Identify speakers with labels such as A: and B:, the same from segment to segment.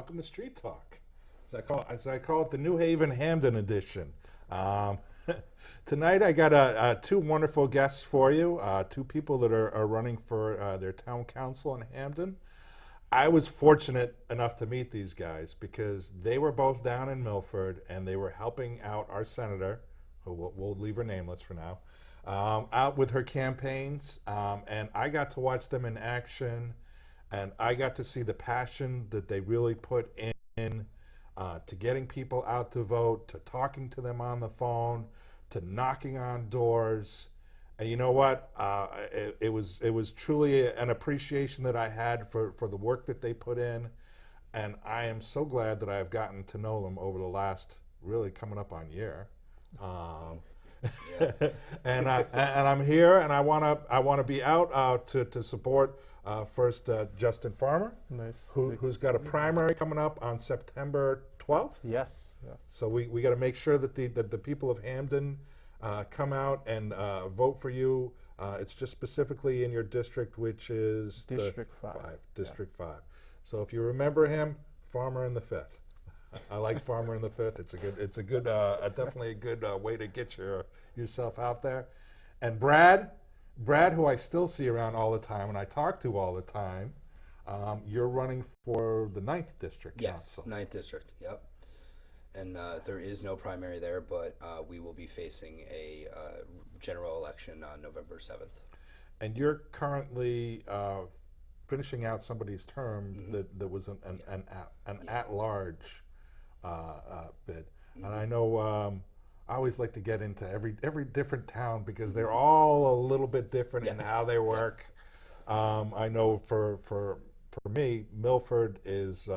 A: Optimus Street Talk. As I call it, the New Haven Hamden edition. Tonight I got two wonderful guests for you, two people that are running for their town council in Hamden. I was fortunate enough to meet these guys because they were both down in Milford and they were helping out our senator, who we'll leave her nameless for now, out with her campaigns. And I got to watch them in action, and I got to see the passion that they really put in to getting people out to vote, to talking to them on the phone, to knocking on doors. And you know what? It was truly an appreciation that I had for the work that they put in, and I am so glad that I've gotten to know them over the last really coming up on year. And I'm here, and I wanna be out to support first Justin Farmer,
B: Nice.
A: who's got a primary coming up on September 12th.
B: Yes. Yeah.
A: So we got to make sure that the people of Hamden come out and vote for you. It's just specifically in your district, which is
B: District 5.
A: District 5. So if you remember him, Farmer in the 5th. I like Farmer in the 5th. It's a good, definitely a good way to get yourself out there. And Brad, who I still see around all the time and I talk to all the time, you're running for the 9th District Council.
C: Yes, 9th District, yep. And there is no primary there, but we will be facing a general election on November 7th.
A: And you're currently finishing out somebody's term that was an at-large bid. And I know I always like to get into every different town because they're all a little bit different in how they work. I know for me, Milford is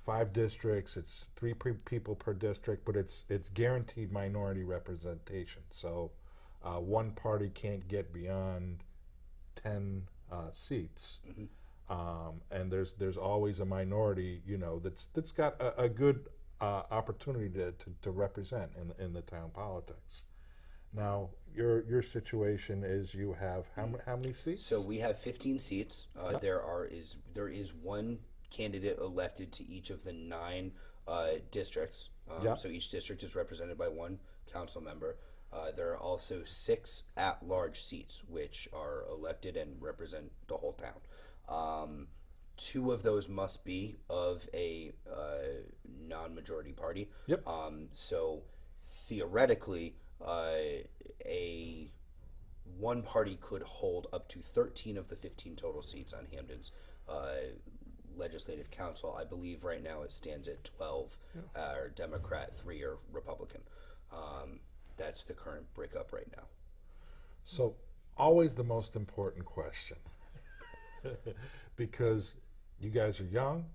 A: 5 districts. It's 3 people per district, but it's guaranteed minority representation. So one party can't get beyond 10 seats, and there's always a minority, that's got a good opportunity to represent in the town politics. Now, your situation is you have how many seats?
C: So we have 15 seats. There is one candidate elected to each of the 9 districts. So each district is represented by one council member. There are also 6 at-large seats, which are elected and represent the whole town. 2 of those must be of a non-majority party.
A: Yep.
C: So theoretically, one party could hold up to 13 of the 15 total seats on Hamden's legislative council. I believe right now it stands at 12 are Democrat, 3 are Republican. That's the current breakup right now.
A: So always the most important question, because you guys are young,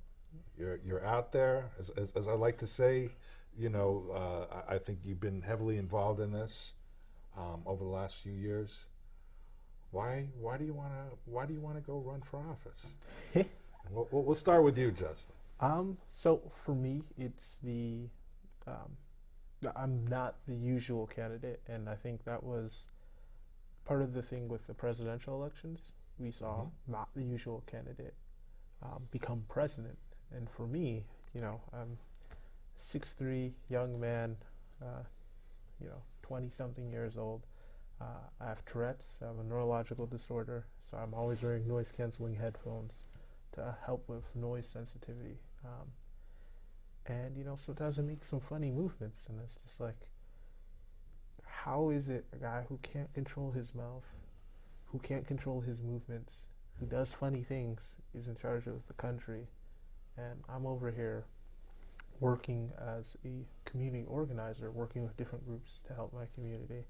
A: you're out there. As I like to say, I think you've been heavily involved in this over the last few years. Why do you want to go run for office? We'll start with you, Justin.
B: So for me, it's I'm not the usual candidate, and I think that was part of the thing with the presidential elections. We saw not the usual candidate become president, and for me, I'm 6'3" young man, 20-something years old. I have Tourette's. I have a neurological disorder, so I'm always wearing noise-canceling headphones to help with noise sensitivity. And sometimes I make some funny movements, and it's just like, how is it a guy who can't control his mouth, who can't control his movements, who does funny things, is in charge of the country? And I'm over here working as a community organizer, working with different groups to help my community.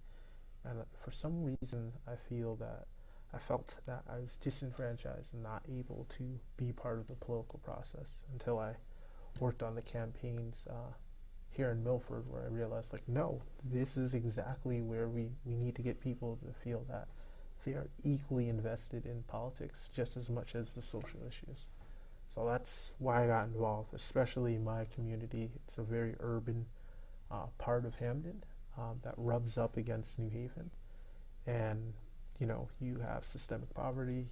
B: And for some reason, I felt that I was disenfranchised and not able to be part of the political process until I worked on the campaigns here in Milford, where I realized, no, this is exactly where we need to get people to feel that they are equally invested in politics just as much as the social issues. So that's why I got involved, especially in my community. It's a very urban part of Hamden that rubs up against New Haven. And, you have systemic poverty.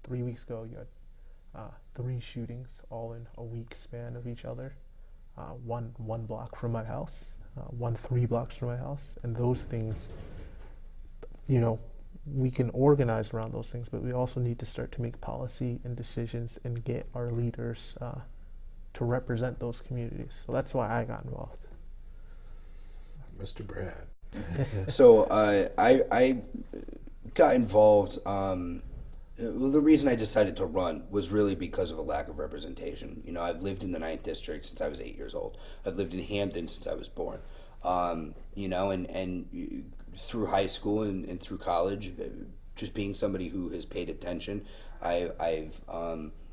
B: 3 weeks ago, you had 3 shootings all in a week span of each other. One block from my house, 3 blocks from my house, and those things, we can organize around those things, but we also need to start to make policy and decisions and get our leaders to represent those communities. So that's why I got involved.
A: Mr. Brad.
C: So I got involved. Well, the reason I decided to run was really because of a lack of representation. I've lived in the 9th District since I was 8 years old. I've lived in Hamden since I was born. And through high school and through college, just being somebody who has paid attention, I've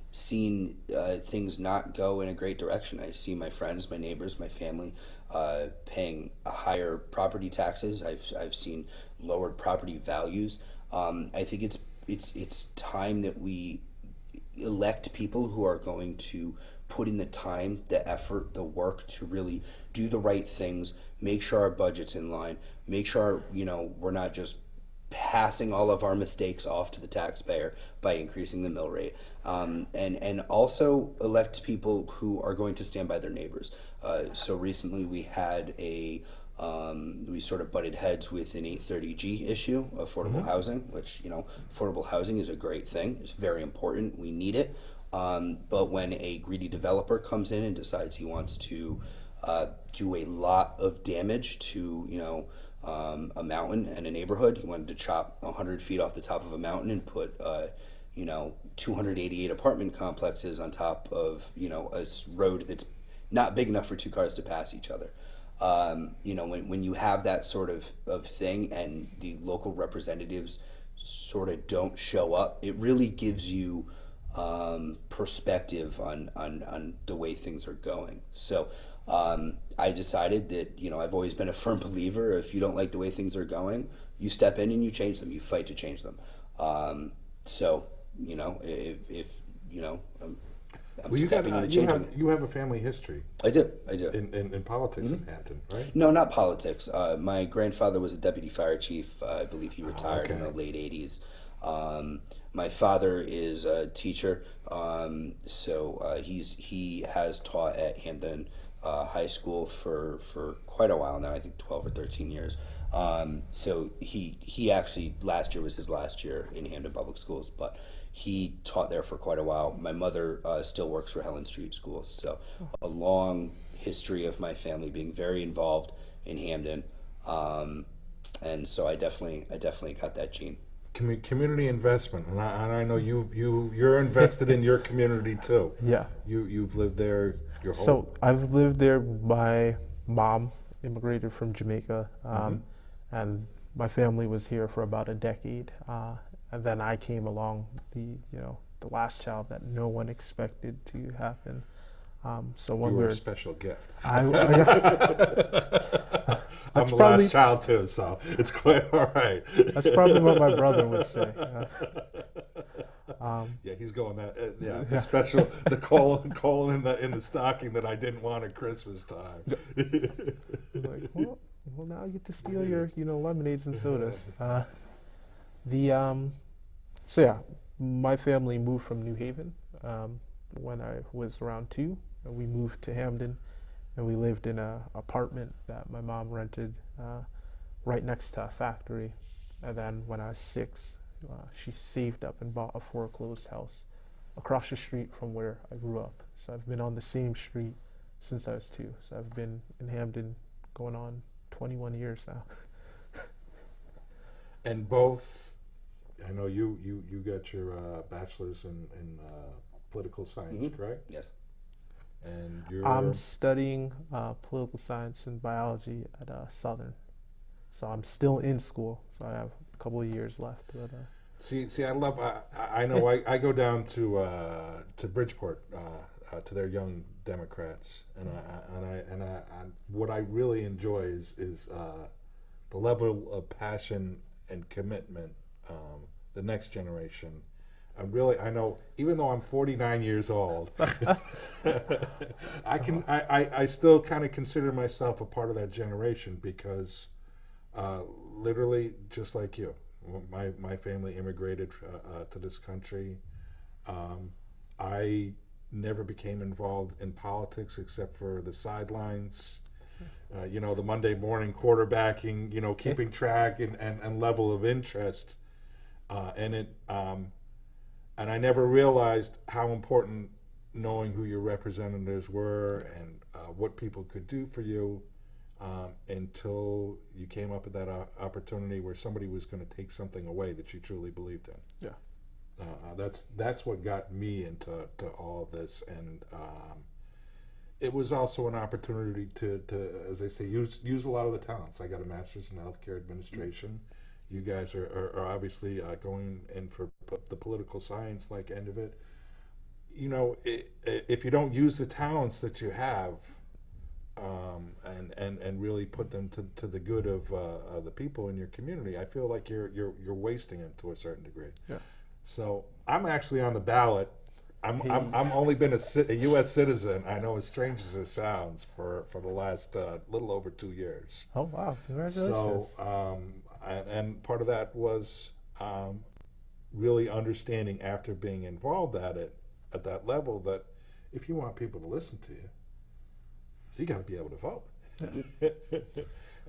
C: seen things not go in a great direction. I see my friends, my neighbors, my family paying higher property taxes. I've seen lowered property values. I think it's time that we elect people who are going to put in the time, the effort, the work to really do the right things, make sure our budget's in line, make sure we're not just passing all of our mistakes off to the taxpayer by increasing the mill rate, and also elect people who are going to stand by their neighbors. So recently we had we sort of butted heads with an 830G issue, affordable housing, which, affordable housing is a great thing. It's very important. We need it. But when a greedy developer comes in and decides he wants to do a lot of damage to, a mountain and a neighborhood, he wanted to chop 100 feet off the top of a mountain and put, 288 apartment complexes on top of, a road that's not big enough for 2 cars to pass each other. When you have that sort of thing and the local representatives sort of don't show up, it really gives you perspective on the way things are going. So I decided that, I've always been a firm believer, if you don't like the way things are going, you step in and you change them, you fight to change them. I'm stepping in and changing.
A: You have a family history.
C: I do.
A: In politics in Hamden, right?
C: No, not politics. My grandfather was a deputy fire chief. I believe he retired in the late 80s. My father is a teacher, so he has taught at Hamden High School for quite a while now. I think 12 or 13 years. So he actually, last year was his last year in Hamden Public Schools, but he taught there for quite a while. My mother still works for Helen Street Schools, so a long history of my family being very involved in Hamden, and so I definitely got that gene.
A: Community investment, and I know you're invested in your community too.
B: Yeah.
A: You've lived there your whole.
B: So I've lived there. My mom immigrated from Jamaica, and my family was here for about a decade. And then I came along, the last child that no one expected to happen. So when
A: you were a special gift.
B: I'm
A: the last child too, so it's quite all right.
B: That's probably what my brother would say.
A: Yeah, he's going that. The special, the colon in the stocking that I didn't want at Christmas time.
B: Like, well, now you get to steal your, lemonades and sodas. So yeah, my family moved from New Haven when I was around 2, and we moved to Hamden, and we lived in an apartment that my mom rented right next to a factory. And then when I was 6, she saved up and bought a foreclosed house across the street from where I grew up. So I've been on the same street since I was 2. So I've been in Hamden going on 21 years now.
A: And both, I know you got your bachelor's in political science, correct?
C: Yes.
A: And you're...
B: I'm studying political science and biology at Southern. So I'm still in school, so I have a couple of years left. But,
A: See, I love. I know. I go down to Bridgeport to their Young Democrats, and what I really enjoy is the level of passion and commitment. The next generation. I know, even though I'm 49 years old, I still kind of consider myself a part of that generation because, literally, just like you, my family immigrated to this country. I never became involved in politics except for the sidelines. The Monday morning quarterbacking, keeping track and level of interest. And I never realized how important knowing who your representatives were and what people could do for you until you came up with that opportunity where somebody was going to take something away that you truly believed in.
B: Yeah.
A: That's what got me into all this, and it was also an opportunity to, as I say, use a lot of the talents. I got a master's in healthcare administration. You guys are obviously going in for the political science end of it. If you don't use the talents that you have, and really put them to the good of the people in your community, I feel like you're wasting them to a certain degree.
B: Yeah.
A: So I'm actually on the ballot. I'm only been a U.S. citizen. I know, as strange as it sounds, for the last little over 2 years.
B: Oh wow! Congratulations.
A: So and part of that was really understanding after being involved at that level that if you want people to listen to you, you got to be able to vote.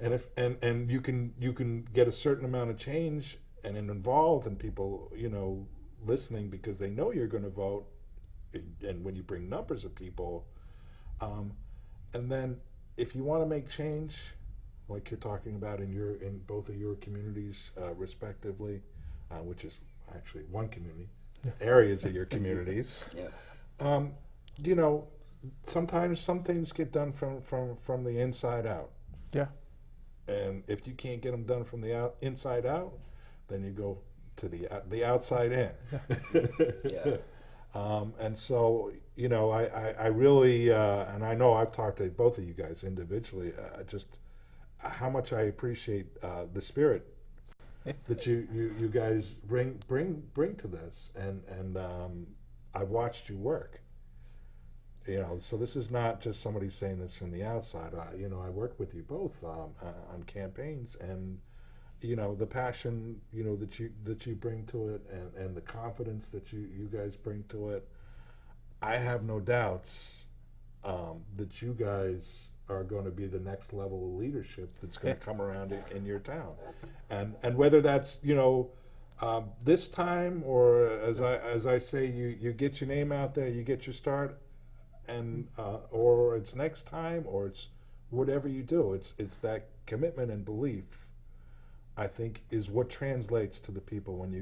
A: and you can get a certain amount of change and involved in people, listening because they know you're going to vote. And when you bring numbers of people, and then if you want to make change, like you're talking about in both of your communities respectively, which is actually one community, areas of your communities.
C: Yeah.
A: Sometimes some things get done from the inside out.
B: Yeah.
A: And if you can't get them done from the inside out, then you go to the outside in.
C: Yeah.
A: And so, I really, and I know I've talked to both of you guys individually, just how much I appreciate the spirit that you guys bring to this, and I've watched you work. So this is not just somebody saying this from the outside. I worked with you both on campaigns, and the passion that you bring to it, and the confidence that you guys bring to it. I have no doubts that you guys are going to be the next level of leadership that's going to come around in your town, and whether that's this time, or as I say, you get your name out there, you get your start, and or it's next time, or it's whatever you do. It's that commitment and belief, I think, is what translates to the people when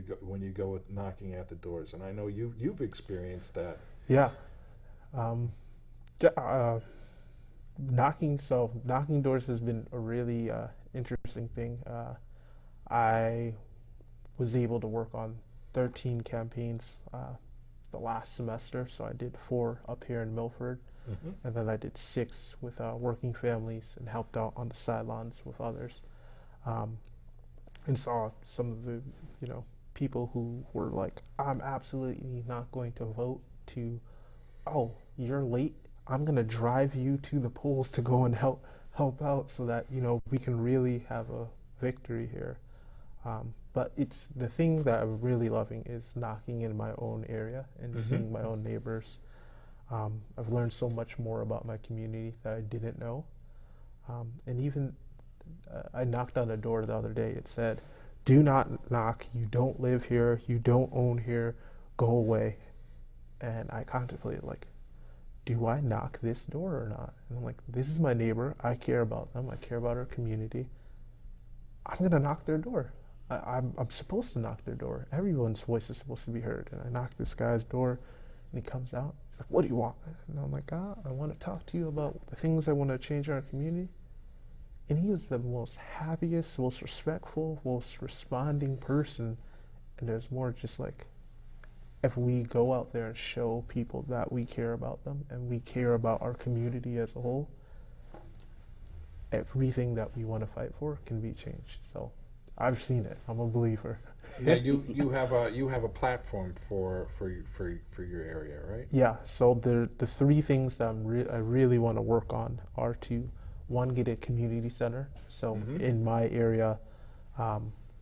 A: you go knocking at the doors. And I know you've experienced that.
B: Yeah. Knocking doors has been a really interesting thing. I was able to work on 13 campaigns the last semester, so I did 4 up here in MILFORD, and then I did 6 with working families and helped out on the sidelines with others, and saw some of the people who were like, I'm absolutely not going to vote, to, oh, you're late, I'm gonna drive you to the polls to go and help out so that we can really have a victory here. But it's the thing that I'm really loving is knocking in my own area and seeing my own neighbors. I've learned so much more about my community that I didn't know. And even I knocked on a door the other day. It said, do not knock. You don't live here. You don't own here. Go away. And I contemplated, do I knock this door or not? And I'm like, this is my neighbor. I care about them. I care about our community. I'm going to knock their door. I'm supposed to knock their door. Everyone's voice is supposed to be heard. And I knock this guy's door, and he comes out. He's like, what do you want? And I'm like, I want to talk to you about the things I want to change in our community. And he was the most happiest, most respectful, most responding person. And there's more just if we go out there and show people that we care about them and we care about our community as a whole, everything that we want to fight for can be changed. So I've seen it. I'm a believer.
A: Yeah, you have a platform for your area, right?
B: Yeah. So the 3 things that I really want to work on are to, 1, get a community center. So in my area,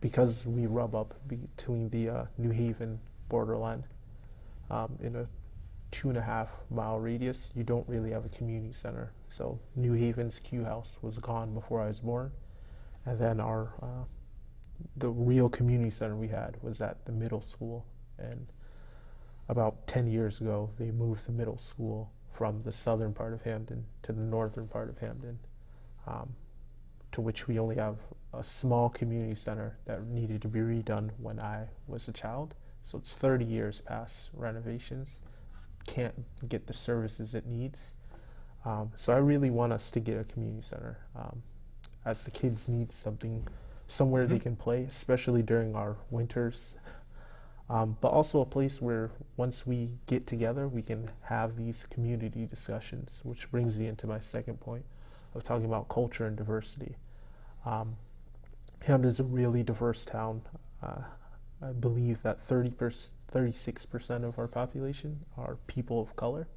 B: because we rub up between the New Haven borderline, in a 2.5 mile radius, you don't really have a community center. So New Haven's Q House was gone before I was born, and then the real community center we had was at the middle school. And about 10 years ago, they moved the middle school from the southern part of Hamden to the northern part of Hamden, to which we only have a small community center that needed to be redone when I was a child. So it's 30 years past renovations, can't get the services it needs. So I really want us to get a community center, as the kids need somewhere they can play, especially during our winters. But also a place where once we get together, we can have these community discussions, which brings me into my second point of talking about culture and diversity. Hamden is a really diverse town. I believe that 36% of our population are people of color.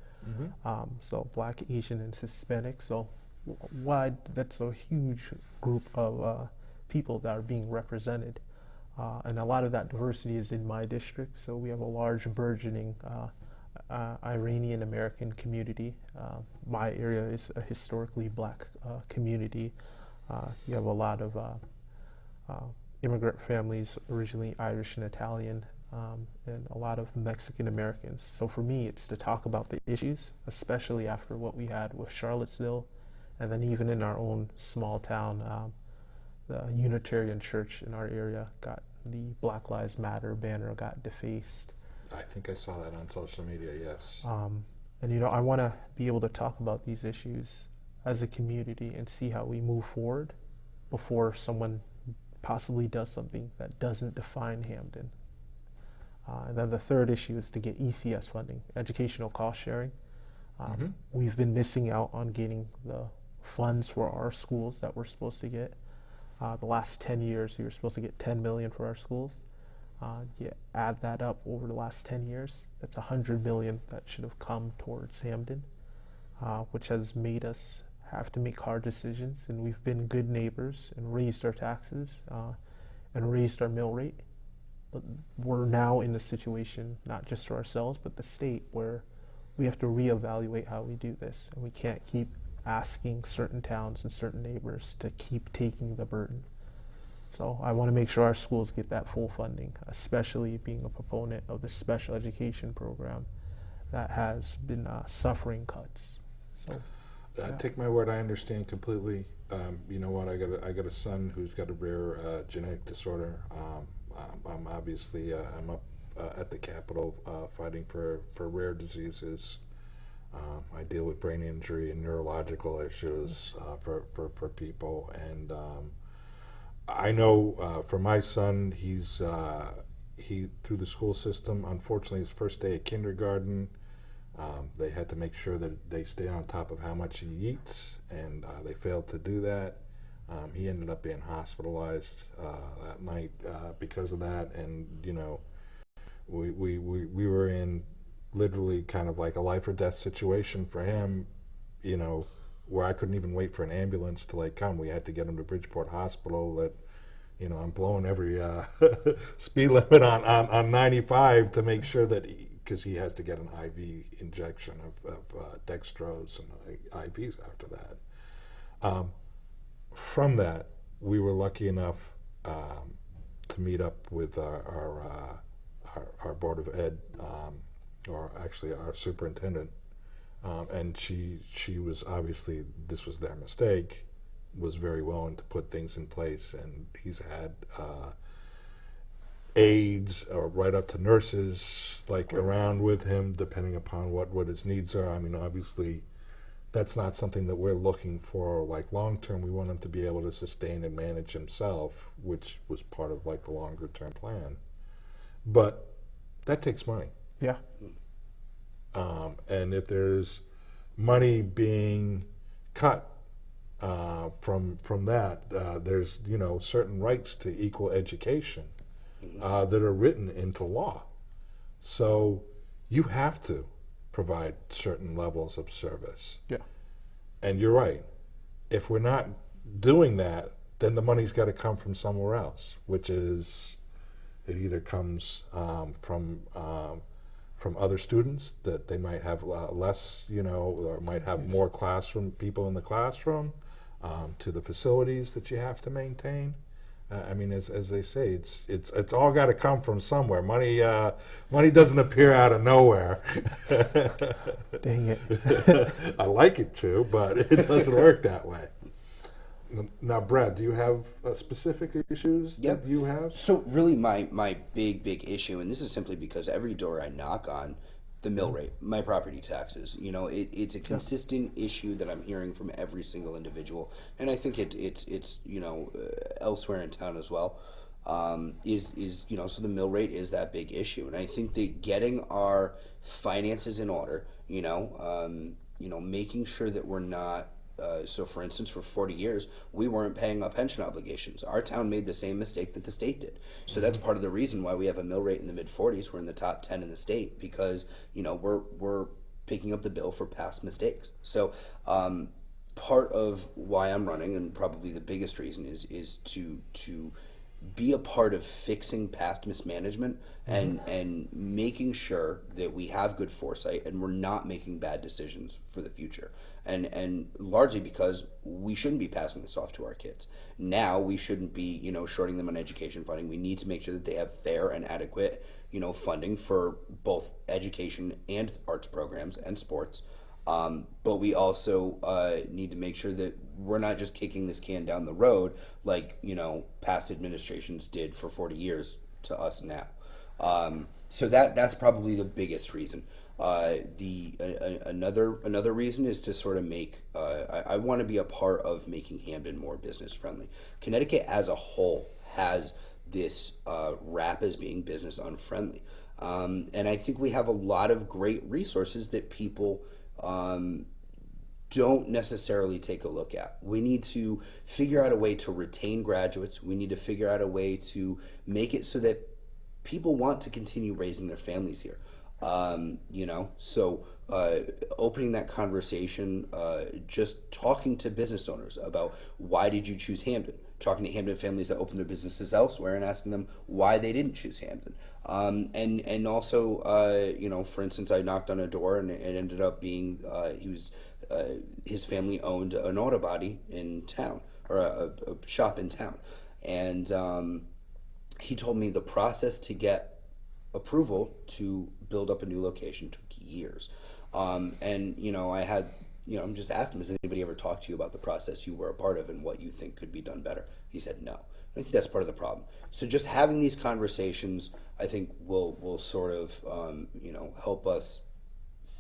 B: So Black, Asian, and Hispanic. So that's a huge group of people that are being represented. And a lot of that diversity is in my district. So we have a large burgeoning Iranian American community. My area is a historically Black community. You have a lot of immigrant families, originally Irish and Italian, and a lot of Mexican Americans. So for me, it's to talk about the issues, especially after what we had with Charlottesville, and then even in our own small town, the Unitarian Church in our area got the Black Lives Matter banner got defaced.
A: I think I saw that on social media, yes.
B: And I want to be able to talk about these issues as a community and see how we move forward before someone possibly does something that doesn't define Hamden. And then the third issue is to get ECS funding, educational cost sharing. We've been missing out on getting the funds for our schools that we're supposed to get. The last 10 years, we were supposed to get $10 million for our schools. You add that up over the last 10 years, that's $100 million that should have come towards Hamden, which has made us have to make hard decisions. And we've been good neighbors and raised our taxes and raised our mill rate. But we're now in a situation, not just for ourselves, but the state, where we have to reevaluate how we do this. And we can't keep asking certain towns and certain neighbors to keep taking the burden. So I want to make sure our schools get that full funding, especially being a proponent of the special education program that has been suffering cuts. So,
A: take my word, I understand completely. You know what? I got a son who's got a rare genetic disorder. I'm obviously I'm up at the Capitol fighting for rare diseases. I deal with brain injury and neurological issues for people, and I know for my son, he through the school system. Unfortunately, his first day at kindergarten, they had to make sure that they stay on top of how much he eats, and they failed to do that. He ended up being hospitalized that night because of that, and we were in literally kind of like a life or death situation for him, where I couldn't even wait for an ambulance to come. We had to get him to Bridgeport Hospital. That, I'm blowing every speed limit on 95 to make sure that, because he has to get an IV injection of dextrose and IVs after that. From that, we were lucky enough to meet up with our Board of Ed, or actually our superintendent, and she was, obviously this was their mistake, was very willing to put things in place, and he's had aides right up to nurses around with him, depending upon what his needs are. I mean, obviously that's not something that we're looking for long term. We want him to be able to sustain and manage himself, which was part of the longer term plan, but that takes money.
B: Yeah.
A: And if there's money being cut from that, there's certain rights to equal education that are written into law. So you have to provide certain levels of service.
B: Yeah. And
A: you're right. If we're not doing that, then the money's got to come from somewhere from other students, that they might have less, or might have more classroom people in the classroom, to the facilities that you have to maintain. I mean, as they say, it's all got to come from somewhere. Money doesn't appear out of nowhere.
B: Dang it.
A: I like it to, but it doesn't work that way. Now, Brad, do you have specific issues that you have?
C: So really my big issue, and this is simply because every door I knock on, the mill rate, my property taxes, it's a consistent issue that I'm hearing from every single individual, and I think it's elsewhere in town as well. So the mill rate is that big issue, and I think that getting our finances in order, making sure that we're not. So, for instance, for 40 years, we weren't paying our pension obligations. Our town made the same mistake that the state did. So that's part of the reason why we have a mill rate in the mid-40s. We're in the top 10 in the state because, we're picking up the bill for past mistakes. So part of why I'm running, and probably the biggest reason, is to be a part of fixing past mismanagement and making sure that we have good foresight and we're not making bad decisions for the future. And largely because we shouldn't be passing this off to our kids. Now we shouldn't be, shorting them on education funding. We need to make sure that they have fair and adequate, funding for both education and arts programs and sports. But we also need to make sure that we're not just kicking this can down the road like, past administrations did for 40 years to us now. So that's probably the biggest reason. Another reason is to sort of make, I want to be a part of making Hamden more business friendly. Connecticut as a whole has this rap as being business unfriendly. And I think we have a lot of great resources that people don't necessarily take a look at. We need to figure out a way to retain graduates. We need to figure out a way to make it so that people want to continue raising their families here. So opening that conversation, just talking to business owners about why did you choose Hamden, talking to Hamden families that open their businesses elsewhere and asking them why they didn't choose Hamden. And also, for instance, I knocked on a door and it ended up being, his family owned an auto body in town, or a shop in town. And he told me the process to get approval to build up a new location took years. I had, just asked him, has anybody ever talked to you about the process you were a part of and what you think could be done better? He said no. I think that's part of the problem. So just having these conversations, I think will sort of, help us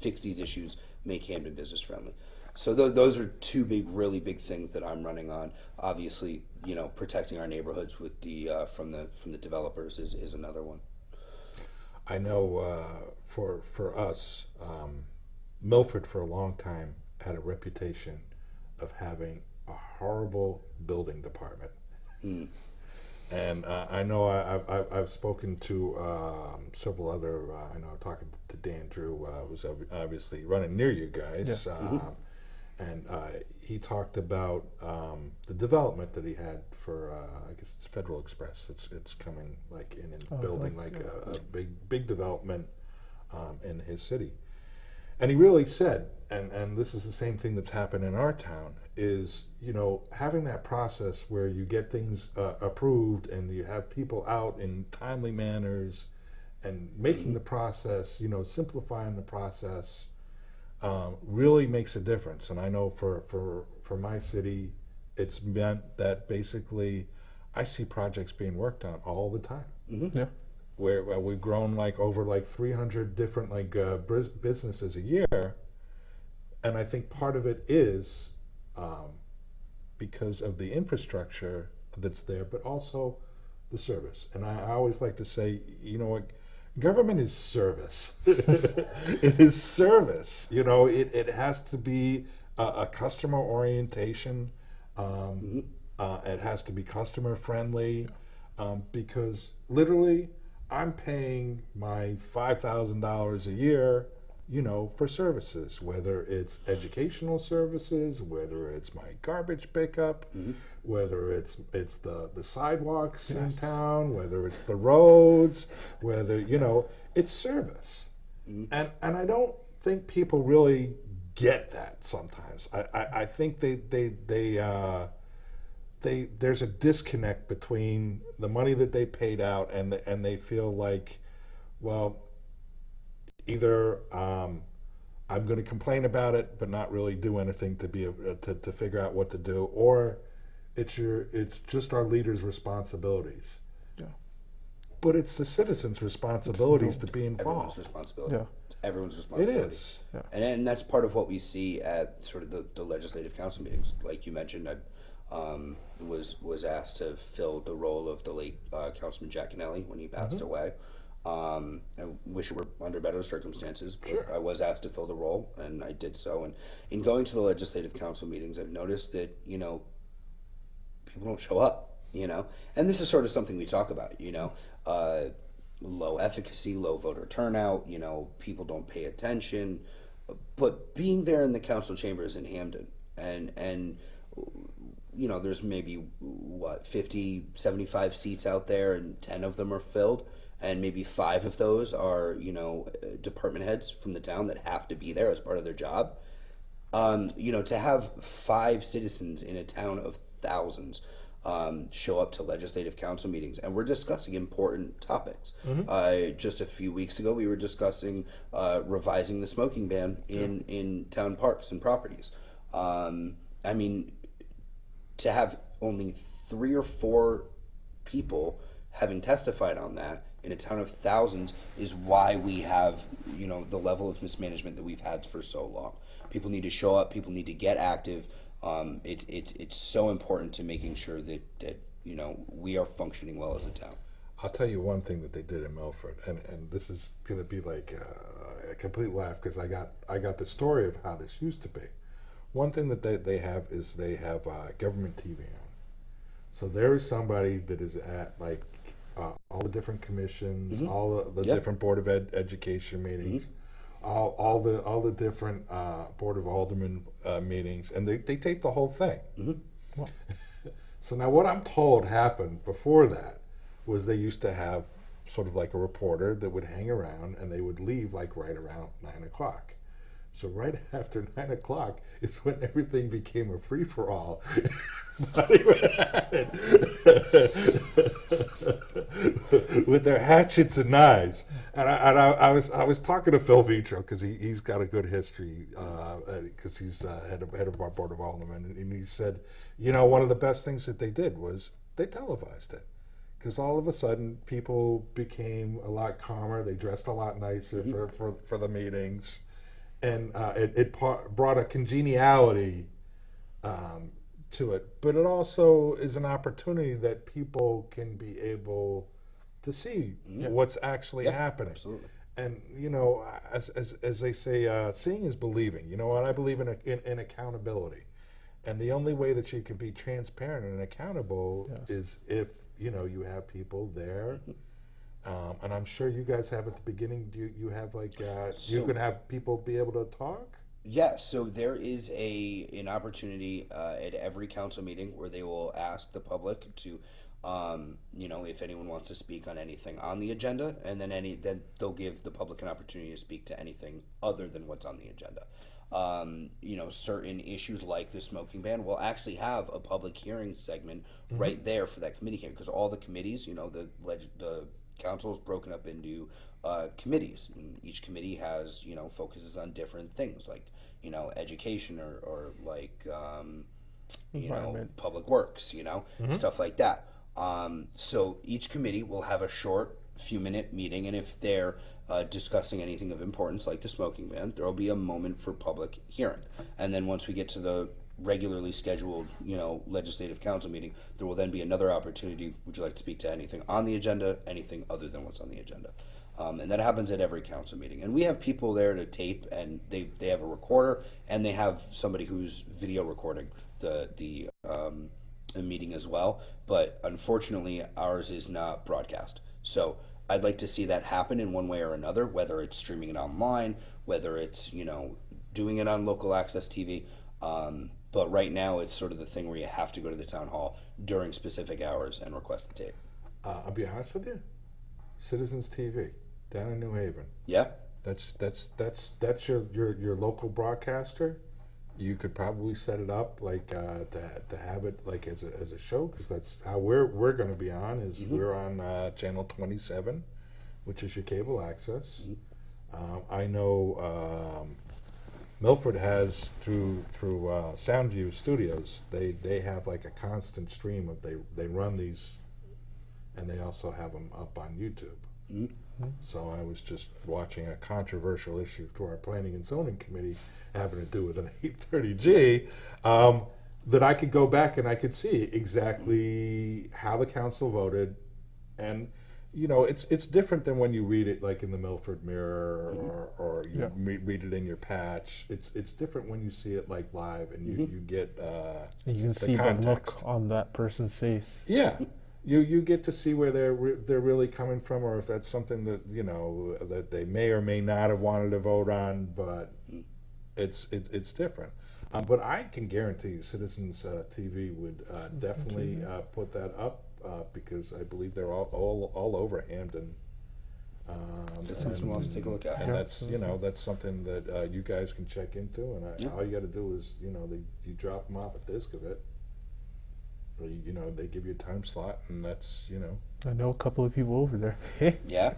C: fix these issues, make Hamden business friendly. So those are two really big things that I'm running on. Obviously, protecting our neighborhoods with the from the developers is another one.
A: I know for us, Milford for a long time had a reputation of having a horrible building department. And I know I've spoken to several other, I know I'm talking to Dan Drew, who's obviously running near you guys. Yeah. And he talked about the development that he had for, I guess it's Federal Express. It's coming like in and building like a big development in his city. And he really said, and this is the same thing that's happened in our town, is, having that process where you get things approved and you have people out in timely manners and making the process, simplifying the process, really makes a difference. And I know for my city, it's meant that basically I see projects being worked on all the time.
B: Mm-hmm. Yeah.
A: Where we've grown over 300 different businesses a year, and I think part of it is because of the infrastructure that's there, but also the service. And I always like to say, government is service. It is service. It has to be a customer orientation. It has to be customer friendly, because literally I'm paying my $5,000 a year, for services, whether it's educational services, whether it's my garbage pickup, whether it's the sidewalks in town, whether it's the roads, whether, it's service. and I don't think people really get that sometimes. I think there's a disconnect between the money that they paid out and they feel like, well, either I'm going to complain about it but not really do anything to figure out what to do, or it's just our leaders' responsibilities.
B: Yeah.
A: But it's the citizens' responsibilities to be involved.
C: Everyone's responsibility.
B: Yeah.
C: It's everyone's responsibility.
A: It is.
B: Yeah.
C: And that's part of what we see at sort of the legislative council meetings. Like you mentioned, I was asked to fill the role of the late Councilman Jack Kennelly when he passed away. I wish it were under better circumstances, but
A: Sure.
C: I was asked to fill the role, and I did so. And in going to the legislative council meetings, I've noticed that, people don't show up, and this is sort of something we talk about, low efficacy, low voter turnout, people don't pay attention, but being there in the council chambers in Hamden and there's maybe 50, 75 seats out there, and 10 of them are filled, and maybe 5 of those are, department heads from the town that have to be there as part of their job. To have 5 citizens in a town of thousands show up to legislative council meetings, and we're discussing important topics. Just a few weeks ago, we were discussing revising the smoking ban in town parks and properties. To have only 3 or 4 people having testified on that in a town of thousands is why we have, the level of mismanagement that we've had for so long. People need to show up. People need to get active. It's so important to making sure that we are functioning well as a town.
A: I'll tell you one thing that they did in Milford, and this is going to be like a complete laugh because I got the story of how this used to be. One thing that they have is they have government TV on. So there is somebody that is at all the different commissions, all the different Board of Education meetings, all the different Board of Alderman meetings, and they tape the whole thing. Well, so now what I'm told happened before that was they used to have sort of like a reporter that would hang around, and they would leave right around 9 o'clock. So right after 9 o'clock is when everything became a free-for-all. With their hatchets and knives. And I was talking to Phil Vitro because he's got a good history because he's head of our Board of Aldermen, and he said, one of the best things that they did was they televised it. Because all of a sudden, people became a lot calmer. They dressed a lot nicer for the meetings. And it brought a congeniality to it. But it also is an opportunity that people can be able to see what's actually happening.
C: Absolutely.
A: And, as they say, seeing is believing. You know what? I believe in accountability. And the only way that you can be transparent and accountable is if, you have people there. And I'm sure you guys have at the beginning. Do you have you can have people be able to talk?
C: Yeah, so there is an opportunity at every council meeting where they will ask the public to, if anyone wants to speak on anything on the agenda, and then they'll give the public an opportunity to speak to anything other than what's on the agenda. Certain issues like the smoking ban will actually have a public hearing segment right there for that committee hearing, because all the committees, the council is broken up into committees, and each committee has focuses on different things like education or public works, stuff like that. So each committee will have a short few-minute meeting, and if they're discussing anything of importance like the smoking ban, there will be a moment for public hearing. And then once we get to the regularly scheduled, legislative council meeting, there will then be another opportunity. Would you like to speak to anything on the agenda, anything other than what's on the agenda? And that happens at every council meeting. And we have people there to tape, and they have a recorder, and they have somebody who's video recording the meeting as well. But unfortunately, ours is not broadcast. So I'd like to see that happen in one way or another, whether it's streaming it online, whether it's, doing it on local access TV. But right now, it's sort of the thing where you have to go to the town hall during specific hours and request the tape.
A: I'll be honest with you. Citizens TV down in New Haven.
C: Yeah.
A: That's your local broadcaster. You could probably set it up like to have it like as a show, because that's how we're going to be on. Is we're on channel 27, which is your cable access. I know Milford has through Soundview Studios. They have like a constant stream of they run these, and they also have them up on YouTube. So I was just watching a controversial issue through our Planning and Zoning Committee having to do with an 830G, that I could go back and I could see exactly how the council voted. And, you know, it's different than when you read it like in the Milford Mirror or you read it in your patch. It's different when you see it like live and you get
B: And you can see the look on that person's face.
A: Yeah. You get to see where they're really coming from, or if that's something that, you know, that they may or may not have wanted to vote on, but it's different. But I can guarantee you Citizens TV would definitely put that up because I believe they're all over Hamden.
C: That's something we'll have to take a look at.
A: And that's, you know, that's something that you guys can check into, and all you got to do is, you know, you drop them off a disc of it. You know, they give you a time slot, and that's, you know.
B: I know a couple of people over there.
C: Yeah.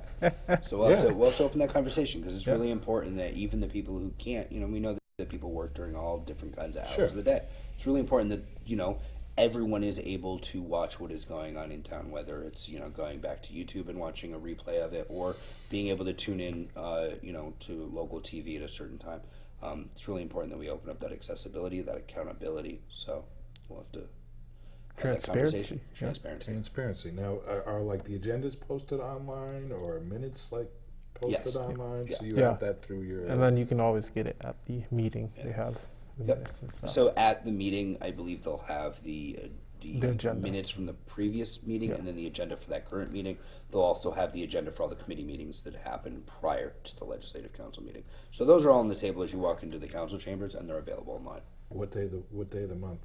C: So we'll have to open that conversation, because it's really important that even the people who can't, you know, we know that people work during all different kinds of hours of the day. It's really important that, you know, everyone is able to watch what is going on in town, whether it's, you know, going back to YouTube and watching a replay of it, or being able to tune in, you know, to local TV at a certain time. It's really important that we open up that accessibility, that accountability. So we'll have to.
B: Transparency.
A: Transparency. Now, are like the agendas posted online, or minutes like posted online? So you have that through your.
B: And then you can always get it at the meeting. They have the minutes and stuff.
C: So at the meeting, I believe they'll have the
B: agenda.
C: Minutes from the previous meeting, and then the agenda for that current meeting. They'll also have the agenda for all the committee meetings that happened prior to the legislative council meeting. So those are all on the table as you walk into the council chambers, and they're available online.
A: What day of the month?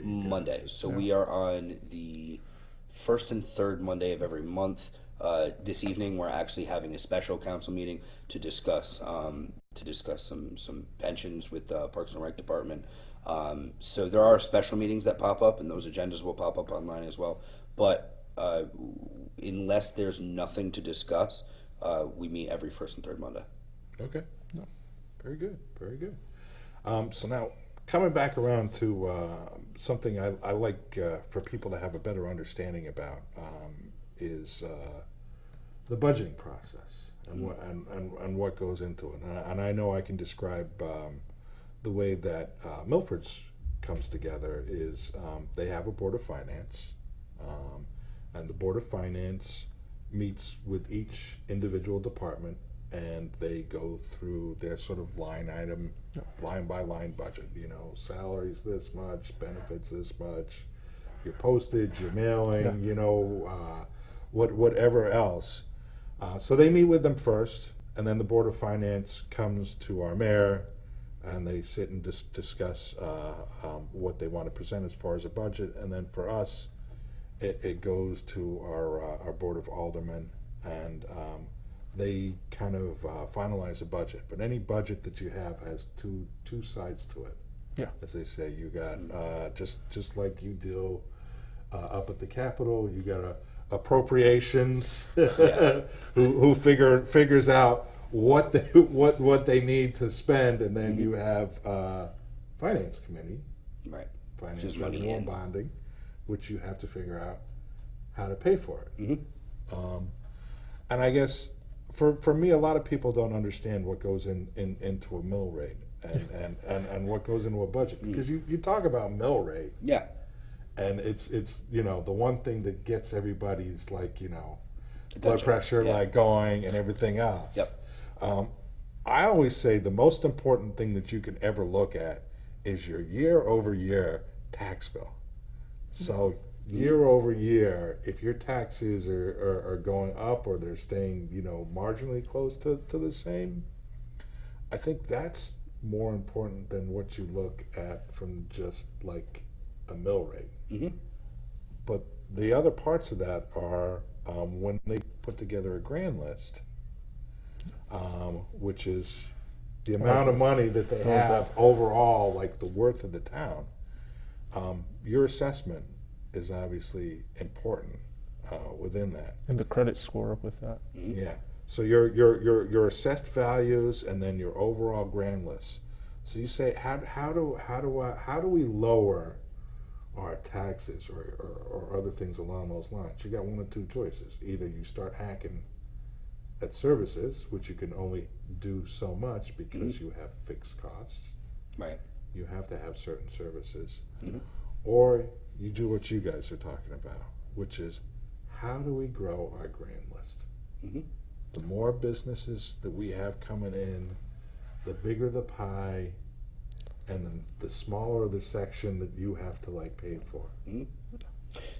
C: Monday. So we are on the first and third Monday of every month. This evening, we're actually having a special council meeting to discuss some pensions with the Parks and Rec Department. So there are special meetings that pop up, and those agendas will pop up online as well. But unless there's nothing to discuss, we meet every first and third Monday.
A: Okay. No. Very good. Very good. So now, coming back around to something I like for people to have a better understanding about is the budgeting process and what goes into it. And I know I can describe the way that Milford's comes together is they have a Board of Finance, and the Board of Finance meets with each individual department, and they go through their sort of line by line budget. You know, salaries this much, benefits this much, your postage, your mailing, you know, whatever else. So they meet with them first, and then the Board of Finance comes to our mayor, and they sit and discuss what they want to present as far as a budget. And then for us, it goes to our Board of Aldermen, and they kind of finalize a budget. But any budget that you have has two sides to it.
B: Yeah.
A: As they say, you got just like you deal up at the Capitol, you got appropriations who figures out what they need to spend, and then you have Finance Committee,
C: right?
A: Finance Revenue and Bonding, which you have to figure out how to pay for it. And I guess for me, a lot of people don't understand what goes into a mill rate and what goes into a budget, because you talk about mill rate, and it's you know, the one thing that gets everybody's like, you know, blood pressure like going and everything else. I always say the most important thing that you can ever look at is your year-over-year tax bill. So year-over-year, if your taxes are going up or they're staying, you know, marginally close to the same, I think that's more important than what you look at from just like a mill rate. But the other parts of that are when they put together a grand list, which is the amount of money that they have overall, like the worth of the town. Your assessment is obviously important within that.
B: And the credit score with that.
A: Yeah. So your assessed values and then your overall grand list. So you say how do we lower our taxes or other things along those lines? You got one of two choices. Either you start hacking at services, which you can only do so much because you have fixed costs.
C: Right.
A: You have to have certain services. Or you do what you guys are talking about, which is how do we grow our grand list? The more businesses that we have coming in, the bigger the pie, and then the smaller the section that you have to like pay for.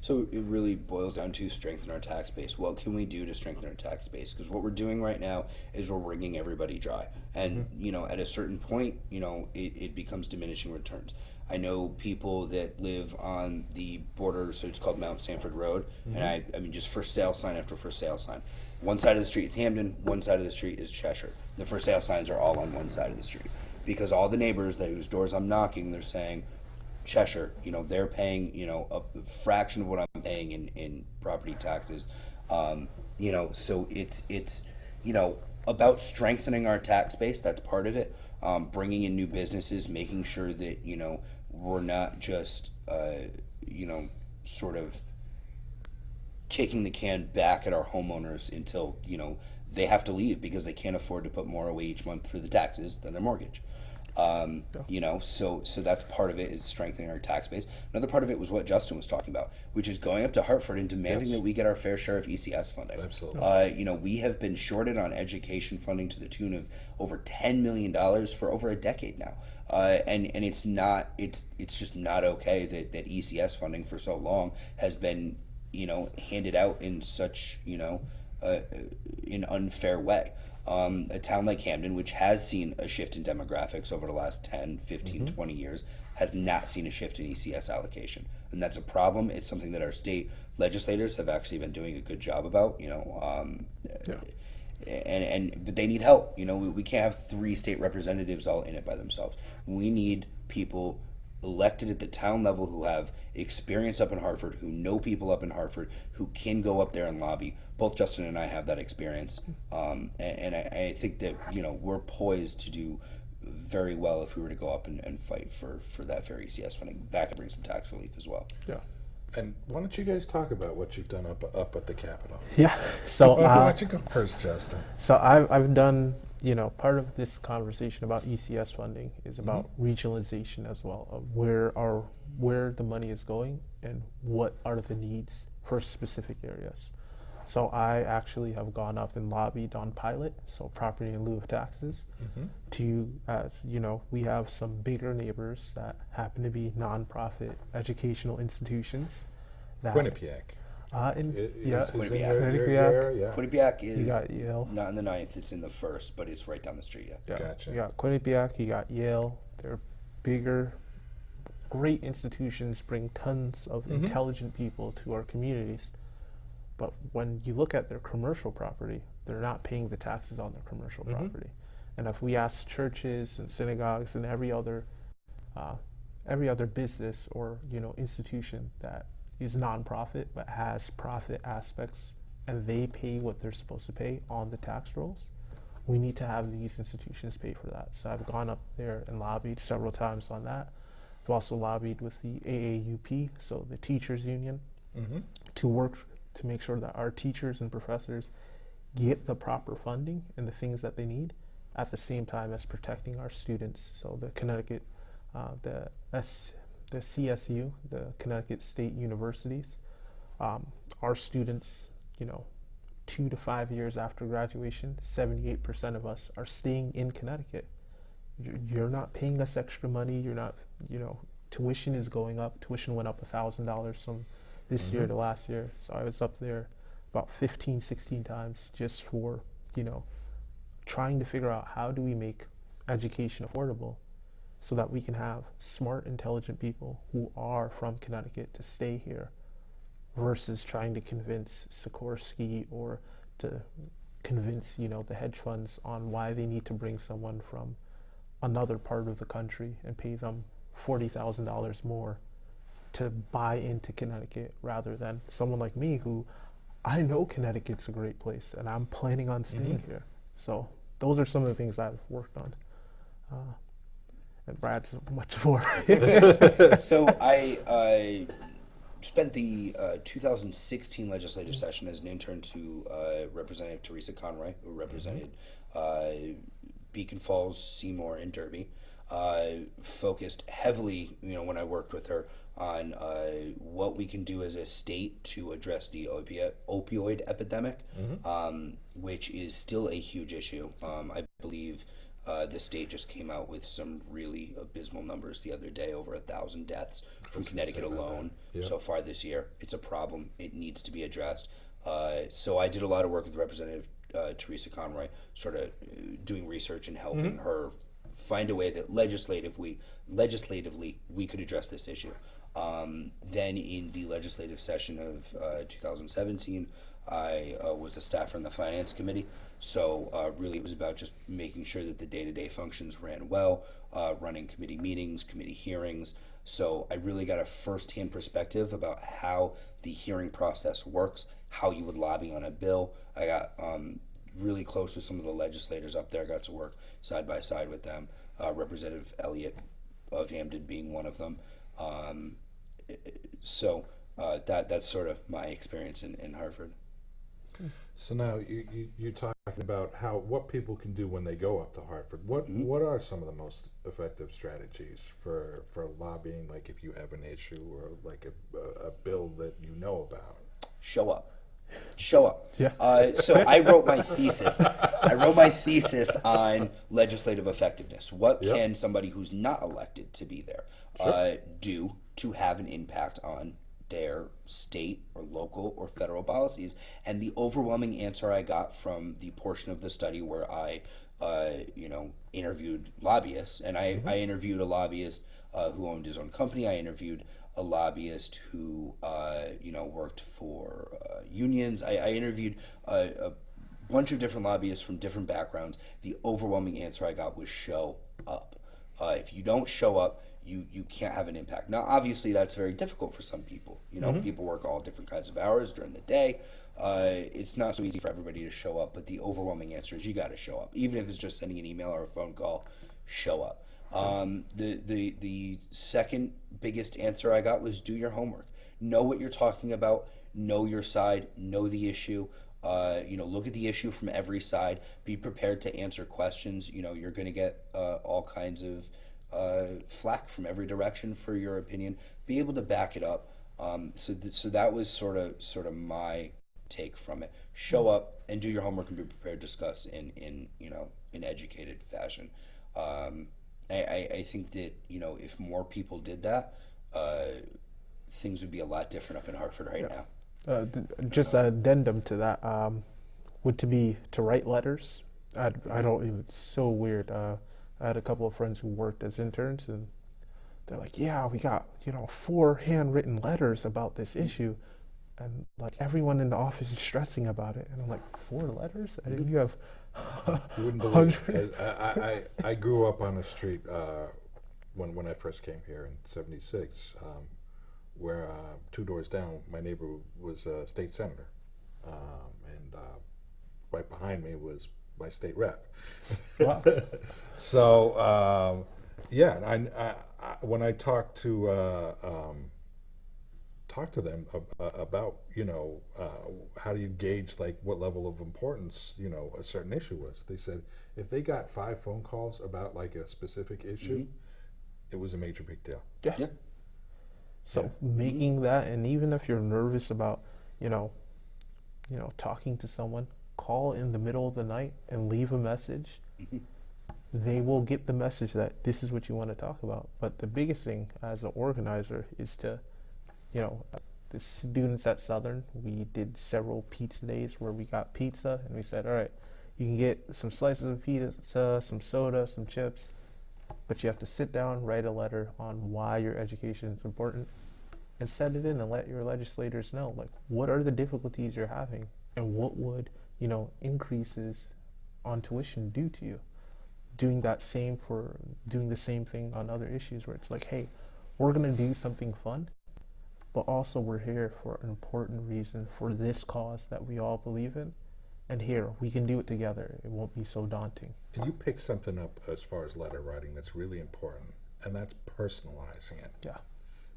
C: So it really boils down to strengthen our tax base. What can we do to strengthen our tax base? Because what we're doing right now is we're wringing everybody dry. And, at a certain point, it becomes diminishing returns. I know people that live on the border, so it's called Mount Sanford Road, and I mean, just for sale sign after for sale sign. One side of the street is Hamden, one side of the street is Cheshire. The for sale signs are all on one side of the street. Because all the neighbors whose doors I'm knocking, they're saying, Cheshire, they're paying, a fraction of what I'm paying in property taxes. So it's about strengthening our tax base. That's part of it. Bringing in new businesses, making sure that, we're not just, sort of kicking the can back at our homeowners until, they have to leave because they can't afford to put more away each month for the taxes than their mortgage. So that's part of it, is strengthening our tax base. Another part of it was what Justin was talking about, which is going up to Hartford and demanding that we get our fair share of ECS funding.
A: Absolutely.
C: We have been shorted on education funding to the tune of over $10 million for over a decade now. And it's just not okay that ECS funding for so long has been, handed out in such, an unfair way. A town like Hamden, which has seen a shift in demographics over the last 10, 15, 20 years, has not seen a shift in ECS allocation. And that's a problem. It's something that our state legislators have actually been doing a good job about, but they need help. We can't have 3 state representatives all in it by themselves. We need people elected at the town level who have experience up in Hartford, who know people up in Hartford, who can go up there and lobby. Both Justin and I have that experience, and I think that we're poised to do very well if we were to go up and fight for that very ECS funding. That could bring some tax relief as well.
B: Yeah.
A: And why don't you guys talk about what you've done up at the Capitol?
B: Yeah. So
A: Why don't you go first, Justin?
B: So I've done, part of this conversation about ECS funding is about regionalization as well, of where the money is going and what are the needs for specific areas. So I actually have gone up and lobbied on pilot, so property in lieu of taxes, to, we have some bigger neighbors that happen to be nonprofit educational institutions.
A: Quinnipiac.
C: Quinnipiac is
B: you got Yale.
C: Not in the 9th, it's in the 1st, but it's right down the street.
B: Yeah.
A: Gotcha.
B: You got Quinnipiac, you got Yale. They're bigger, great institutions, bring tons of intelligent people to our communities. But when you look at their commercial property, they're not paying the taxes on their commercial property. And if we ask churches and synagogues and every other business or institution that is nonprofit but has profit aspects and they pay what they're supposed to pay on the tax rolls, we need to have these institutions pay for that. So I've gone up there and lobbied several times on that. I've also lobbied with the AAUP, so the teachers union, to work to make sure that our teachers and professors get the proper funding and the things that they need at the same time as protecting our students. So the Connecticut, the CSU, the Connecticut State Universities, our students, 2 to 5 years after graduation, 78% of us are staying in Connecticut. You're not paying us extra money. You're not, tuition is going up. Tuition went up $1,000 from this year to last year. So I was up there about 15, 16 times just for, trying to figure out how do we make education affordable so that we can have smart, intelligent people who are from Connecticut to stay here versus trying to convince Sikorsky or to convince, the hedge funds on why they need to bring someone from another part of the country and pay them $40,000 more to buy into Connecticut, rather than someone like me who, I know Connecticut's a great place and I'm planning on staying here. So those are some of the things I've worked on. And Brad's much more.
C: So I spent the 2016 legislative session as an intern to Representative Teresa Conroy, who represented Beacon Falls, Seymour, and Derby. Focused heavily, when I worked with her, on what we can do as a state to address the opioid epidemic, which is still a huge issue. I believe the state just came out with some really abysmal numbers the other day, over 1,000 deaths from Connecticut alone so far this year. It's a problem. It needs to be addressed. So I did a lot of work with Representative Teresa Conroy, sort of doing research and helping her find a way that legislatively we could address this issue. Then in the legislative session of 2017, I was a staffer in the Finance Committee. So really it was about just making sure that the day-to-day functions ran well, running committee meetings, committee hearings. So I really got a first-hand perspective about how the hearing process works, how you would lobby on a bill. I got really close with some of the legislators up there, got to work side by side with them, Representative Elliott of Hamden being one of them. So that's sort of my experience in Hartford.
A: So now you're talking about what people can do when they go up to Hartford. What are some of the most effective strategies for lobbying? Like if you have an issue or like a bill that you know about.
C: Show up. Yeah. So I wrote my thesis. On legislative effectiveness. What can somebody who's not elected to be there do to have an impact on their state or local or federal policies? And the overwhelming answer I got from the portion of the study where I interviewed lobbyists, and I interviewed a lobbyist who owned his own company. I interviewed a lobbyist who worked for unions. I interviewed a bunch of different lobbyists from different backgrounds. The overwhelming answer I got was show up. If you don't show up, you can't have an impact. Now, obviously, that's very difficult for some people. People work all different kinds of hours during the day. It's not so easy for everybody to show up, but the overwhelming answer is you got to show up. Even if it's just sending an email or a phone call, show up. The second biggest answer I got was do your homework. Know what you're talking about. Know your side. Know the issue. Look at the issue from every side. Be prepared to answer questions. You're going to get all kinds of flack from every direction for your opinion. Be able to back it up. So that was sort of my take from it. Show up and do your homework and be prepared to discuss in educated fashion. I think that if more people did that, things would be a lot different up in Hartford right now.
B: Just an addendum to that would to write letters. I don't even. It's so weird. I had a couple of friends who worked as interns, and they're like, "Yeah, we got 4 handwritten letters about this issue." And like everyone in the office is stressing about it, and I'm like, 4 letters? I think you have.
A: You wouldn't believe it. I grew up on a street when I first came here in '76, where 2 doors down, my neighbor was a state senator, and right behind me was my state rep.
B: Wow.
A: So when I talked to them about how do you gauge like what level of importance a certain issue was, they said if they got 5 phone calls about like a specific issue, it was a major big deal.
B: Yeah. So making that, and even if you're nervous about talking to someone, call in the middle of the night and leave a message. They will get the message that this is what you want to talk about. But the biggest thing as an organizer is to the students at Southern, we did several pizza days where we got pizza and we said, all right, you can get some slices of pizza, some soda, some chips, but you have to sit down, write a letter on why your education is important, and send it in and let your legislators know, like, what are the difficulties you're having and what would increases on tuition due to you doing the same thing on other issues, where it's like, hey, we're going to do something fun, but also we're here for an important reason, for this cause that we all believe in, and here we can do it together. It won't be so daunting.
A: And you picked something up as far as letter writing that's really important, and that's personalizing it.
B: Yeah.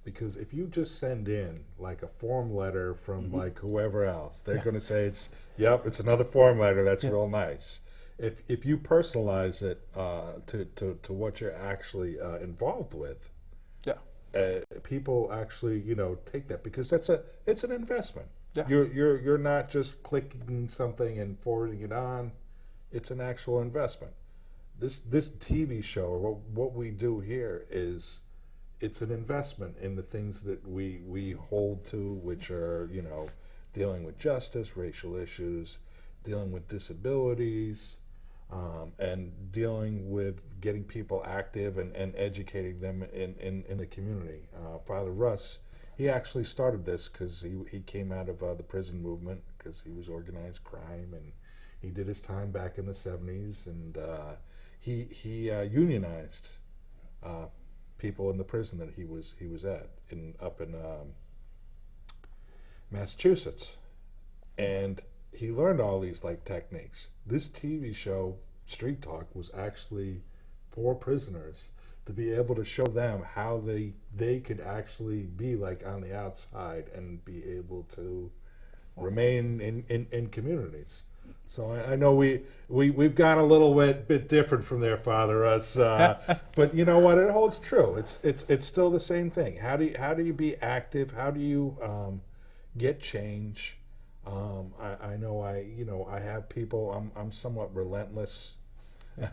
A: Because if you just send in like a form letter from like whoever else, they're going to say it's another form letter that's real nice. If you personalize it to what you're actually involved with, people actually take that, because it's an investment.
B: Yeah.
A: You're not just clicking something and forwarding it on. It's an actual investment. This TV show, or what we do here, it's an investment in the things that we hold to, which are dealing with justice, racial issues, dealing with disabilities, and dealing with getting people active and educating them in the community. Father Russ, he actually started this because he came out of the prison movement, because he was organized crime, and he did his time back in the 70s, and he unionized people in the prison that he was at up in Massachusetts, and he learned all these techniques. This TV show, Street Talk, was actually for prisoners, to be able to show them how they could actually be on the outside and be able to remain in communities. So I know we've got a little bit different from there, Father Russ, but you know what? It holds true. It's still the same thing. How do you be active? How do you get change? I know I have people. I'm somewhat relentless, and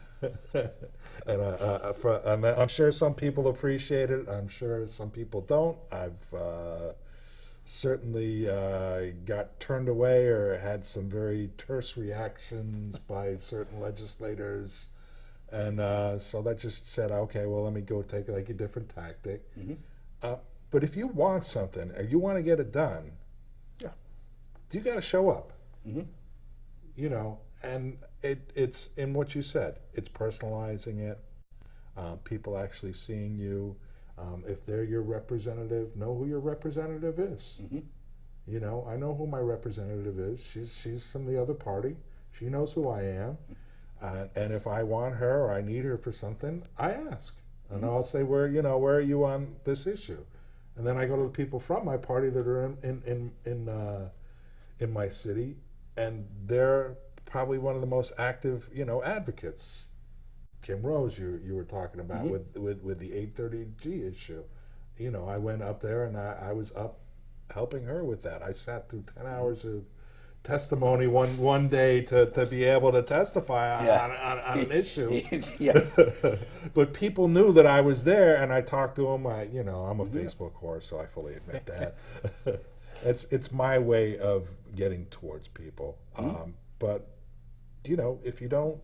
A: I'm sure some people appreciate it. I'm sure some people don't. I've certainly got turned away or had some very terse reactions by certain legislators, and so that just said, okay, well, let me go take a different tactic. But if you want something or you want to get it done, you got to show up. And it's in what you said. It's personalizing it. People actually seeing you. If they're your representative, know who your representative is. I know who my representative is. She's from the other party. She knows who I am. And if I want her or I need her for something, I ask. And I'll say, where are you on this issue? And then I go to the people from my party that are in my city, and they're probably one of the most active, advocates. Kim Rose, you were talking about with the 830G issue. I went up there and I was up helping her with that. I sat through 10 hours of testimony one day to be able to testify on an issue. But people knew that I was there, and I talked to them. I'm a Facebook whore, so I fully admit that. It's my way of getting towards people. But if you don't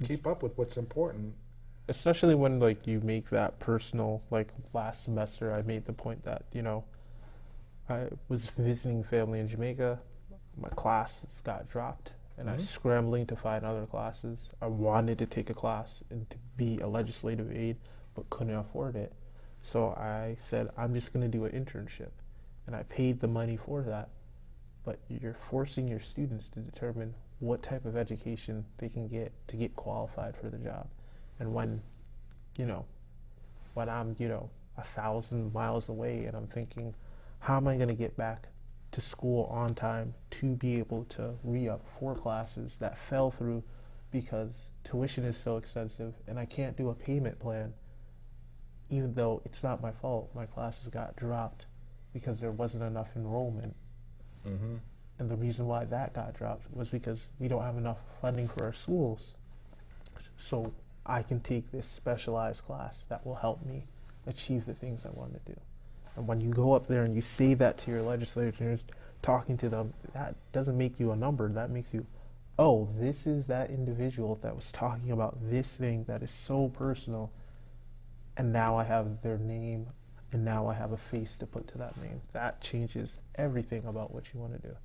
A: keep up with what's important,
B: especially when you make that personal, last semester I made the point that I was visiting family in Jamaica, my classes got dropped, and I was scrambling to find other classes. I wanted to take a class and to be a legislative aide, but couldn't afford it, so I said, I'm just going to do an internship, and I paid the money for that. But you're forcing your students to determine what type of education they can get to get qualified for the job. And when I'm 1,000 miles away, and I'm thinking, how am I going to get back to school on time to be able to re-up 4 classes that fell through because tuition is so expensive, and I can't do a payment plan, even though it's not my fault. My classes got dropped because there wasn't enough enrollment. And the reason why that got dropped was because we don't have enough funding for our schools. So I can take this specialized class that will help me achieve the things I want to do. And when you go up there and you say that to your legislators, talking to them, that doesn't make you a number. That makes you, oh, this is that individual that was talking about this thing that is so personal. And now I have their name, and now I have a face to put to that name. That changes everything about what you want to do.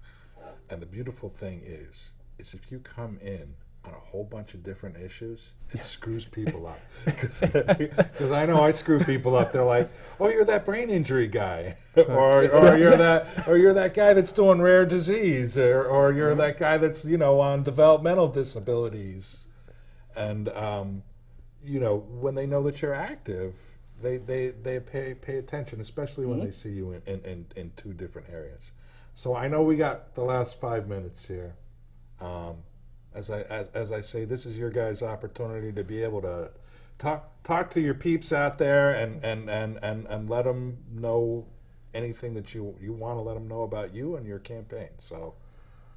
A: And the beautiful thing is, is if you come in on a whole bunch of different issues, it screws people up. Because I know I screw people up. They're like, "Oh, you're that brain injury guy," or you're that guy that's doing rare disease, or you're that guy that's on developmental disabilities, and when they know that you're active, they pay attention, especially when they see you in two different areas. So I know we got the last 5 minutes here. As I say, this is your guys' opportunity to be able to talk to your peeps out there and let them know anything that you want to let them know about you and your campaign. So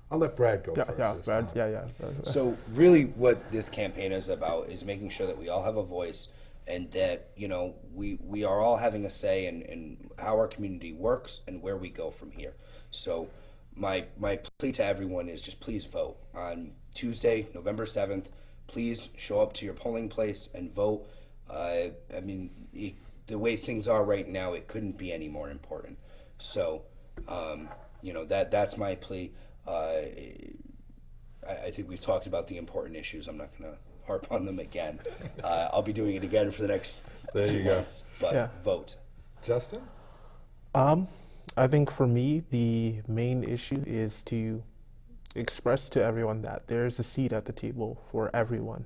A: I'll let Brad go first.
B: Brad.
C: So really what this campaign is about is making sure that we all have a voice and that, we are all having a say in how our community works and where we go from here. So my plea to everyone is just please vote on Tuesday, November 7th. Please show up to your polling place and vote. The way things are right now, it couldn't be any more important. So, that's my plea. I think we've talked about the important issues. I'm not going to harp on them again. I'll be doing it again for the next 2 months. But vote.
A: Justin?
B: I think for me, the main issue is to express to everyone that there's a seat at the table for everyone.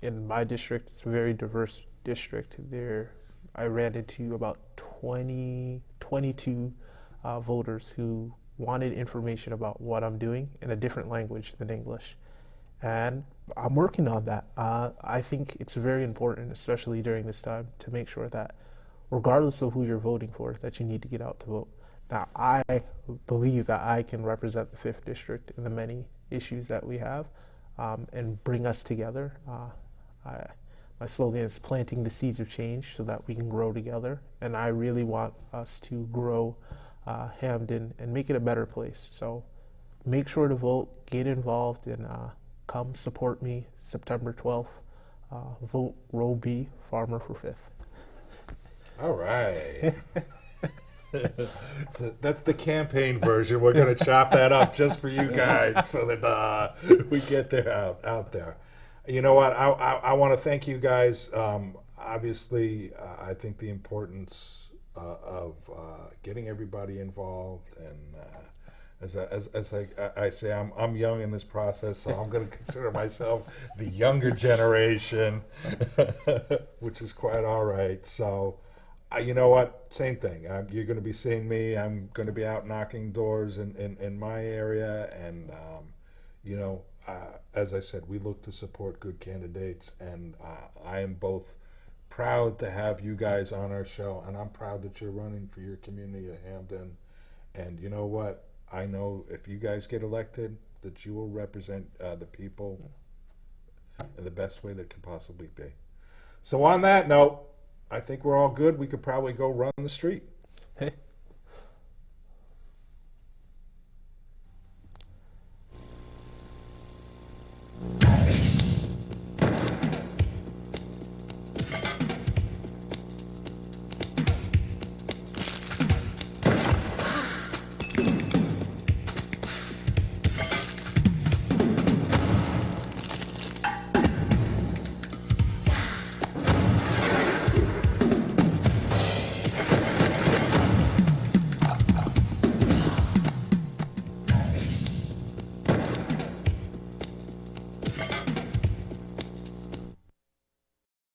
B: In my district, it's a very diverse district. I ran into about 22 voters who wanted information about what I'm doing in a different language than English. And I'm working on that. I think it's very important, especially during this time, to make sure that regardless of who you're voting for, that you need to get out to vote. Now, I believe that I can represent the 5th District in the many issues that we have and bring us together. My slogan is planting the seeds of change so that we can grow together. And I really want us to grow Hamden and make it a better place. So make sure to vote, get involved, and come support me September 12th. Vote Row B, Farmer for 5th.
A: All right. So that's the campaign version. We're going to chop that up just for you guys so that we get there out there. You know what? I want to thank you guys. Obviously, I think the importance of getting everybody involved, and as I say, I'm young in this process, so I'm going to consider myself the younger generation, which is quite all right. So. You know what? Same thing. You're going to be seeing me. I'm going to be out knocking doors in my area. And, as I said, we look to support good candidates. And I am both proud to have you guys on our show. And I'm proud that you're running for your community of Hamden. And you know what? I know if you guys get elected, that you will represent the people in the best way that could possibly be. So on that note, I think we're all good. We could probably go run the street.
B: Hey.